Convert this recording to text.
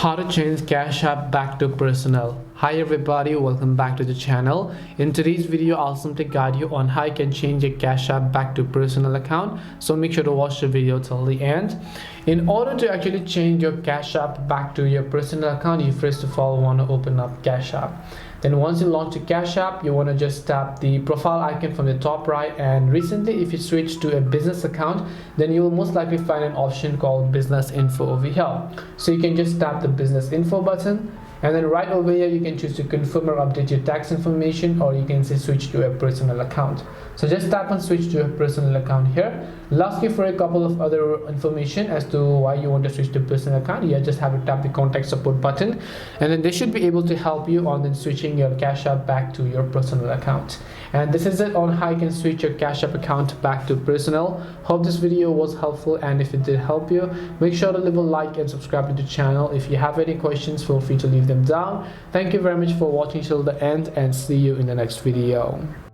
How to change Cash App back to personal. Hi everybody, welcome back to the channel. In today's video, I'll simply guide you on how you can change your Cash App back to personal account. So make sure to watch the video till the end. In order to actually change your Cash App back to your personal account, you first of all want to open up Cash App. Then once you launch the Cash App, you want to just tap the profile icon from the top right, and recently if you switch to a business account, then you will most likely find an option called business info over here. So you can just tap the business info button, and then right over here you can choose to confirm or update your tax information, or you can say switch to a personal account. So just tap on switch to a personal account here. It'll ask you for a couple of other information as to why you want to switch to personal account. You just have to tap the contact support button, and then they should be able to help you on then switching your Cash App back to your personal account. And this is it on how you can switch your Cash App account back to personal. Hope this video was helpful, and if it did help you, make sure to leave a like and subscribe to the channel. If you have any questions, feel free to leave them down. Thank you very much for watching till the end, and see you in the next video.